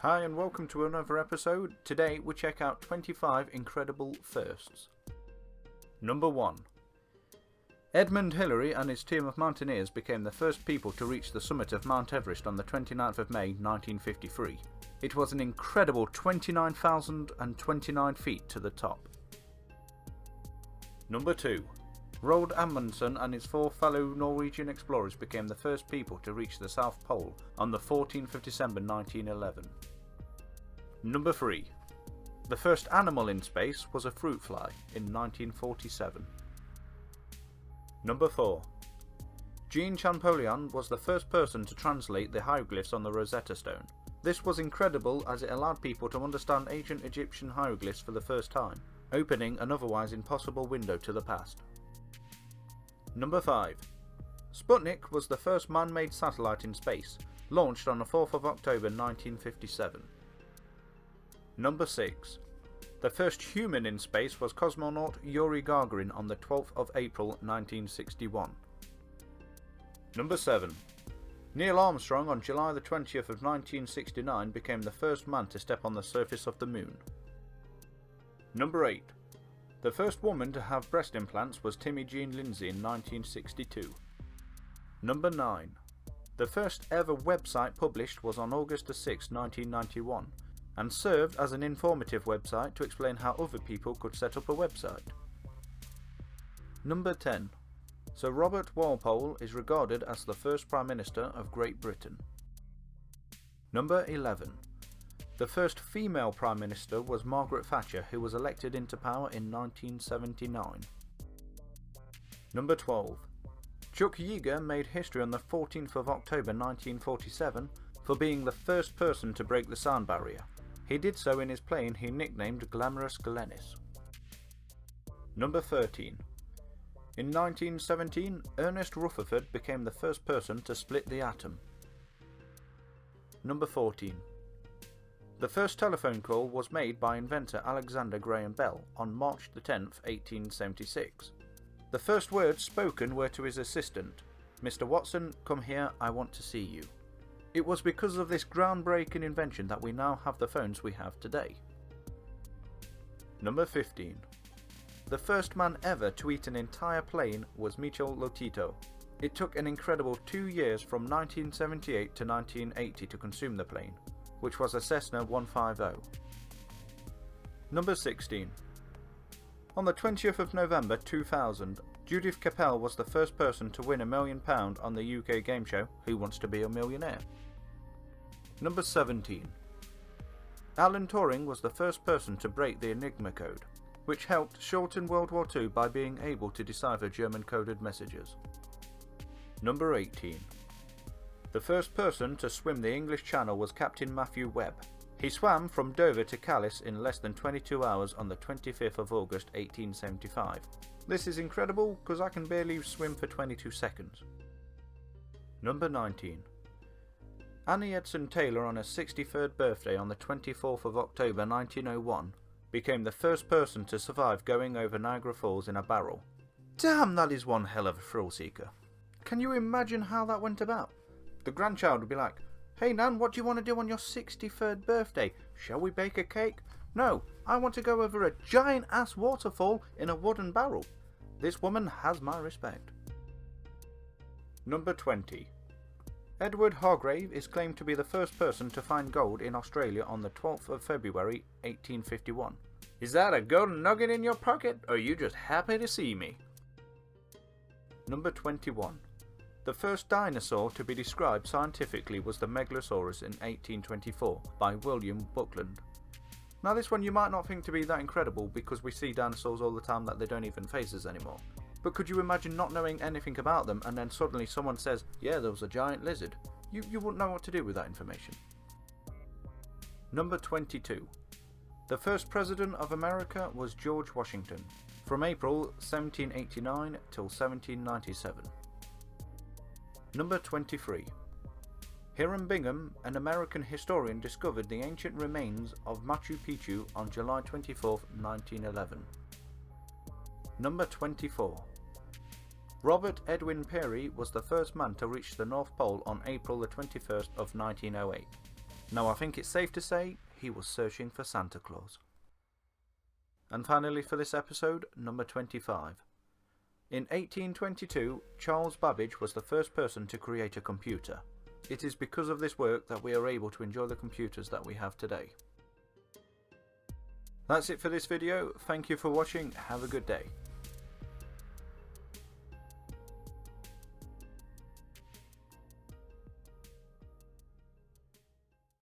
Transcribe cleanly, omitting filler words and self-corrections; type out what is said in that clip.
Hi and welcome to another episode. Today we check out 25 incredible firsts. Number 1. Edmund Hillary and his team of mountaineers became the first people to reach the summit of Mount Everest on the 29th of May 1953. It was an incredible 29,029 feet to the top. Number 2. Roald Amundsen and his 4 fellow Norwegian explorers became the first people to reach the South Pole on the 14th of December 1911. Number 3. The first animal in space was a fruit fly in 1947. Number 4. Jean Champollion was the first person to translate the hieroglyphs on the Rosetta Stone. This was incredible as it allowed people to understand ancient Egyptian hieroglyphs for the first time, opening an otherwise impossible window to the past. Number 5. Sputnik was the first man-made satellite in space, launched on the 4th of October 1957. Number 6. The first human in space was cosmonaut Yuri Gagarin on the 12th of April 1961. Number 7. Neil Armstrong on July the 20th of 1969 became the first man to step on the surface of the moon. Number 8. The first woman to have breast implants was Timmie Lindsey in 1962. Number 9. The first ever website published was on August 6, 1991, and served as an informative website to explain how other people could set up a website. Number 10. Sir Robert Walpole is regarded as the first Prime Minister of Great Britain. Number 11. The first female Prime Minister was Margaret Thatcher, who was elected into power in 1979. Number 12. Chuck Yeager made history on the 14th of October 1947 for being the first person to break the sound barrier. He did so in his plane he nicknamed Glamorous Glennis. Number 13. In 1917, Ernest Rutherford became the first person to split the atom. Number 14. The first telephone call was made by inventor Alexander Graham Bell on March 10, 1876. The first words spoken were to his assistant, "Mr. Watson, come here, I want to see you." It was because of this groundbreaking invention that we now have the phones we have today. Number 15. The first man ever to eat an entire plane was Michel Lotito. It took an incredible 2 years from 1978 to 1980 to consume the plane, which was a Cessna 150. Number 16. On the 20th of November 2000, Judith Keppel was the first person to win £1 million on the UK game show Who Wants to Be a Millionaire? Number 17. Alan Turing was the first person to break the Enigma code, which helped shorten World War II by being able to decipher German-coded messages. Number 18. The first person to swim the English Channel was Captain Matthew Webb. He swam from Dover to Calais in less than 22 hours on the 25th of August 1875. This is incredible because I can barely swim for 22 seconds. Number 19. Annie Edson Taylor on her 63rd birthday on the 24th of October 1901 became the first person to survive going over Niagara Falls in a barrel. Damn, that is one hell of a thrill seeker. Can you imagine how that went about? The grandchild would be like, "Hey Nan, what do you want to do on your 63rd birthday? Shall we bake a cake?" "No, I want to go over a giant ass waterfall in a wooden barrel." This woman has my respect. Number 20. Edward Hargraves is claimed to be the first person to find gold in Australia on the 12th of February 1851. Is that a golden nugget in your pocket, or are you just happy to see me? Number 21. The first dinosaur to be described scientifically was the Megalosaurus in 1824 by William Buckland. Now this one you might not think to be that incredible because we see dinosaurs all the time that they don't even face us anymore. But could you imagine not knowing anything about them and then suddenly someone says, "Yeah, there was a giant lizard." You wouldn't know what to do with that information. Number 22. The first president of America was George Washington, from April 1789 till 1797. Number 23. Hiram Bingham, an American historian, discovered the ancient remains of Machu Picchu on July 24, 1911. Number 24. Robert Edwin Peary was the first man to reach the North Pole on April the 21st of 1908. Now I think it's safe to say he was searching for Santa Claus. And finally for this episode, number 25. In 1822, Charles Babbage was the first person to create a computer. It is because of this work that we are able to enjoy the computers that we have today. That's it for this video. Thank you for watching. Have a good day.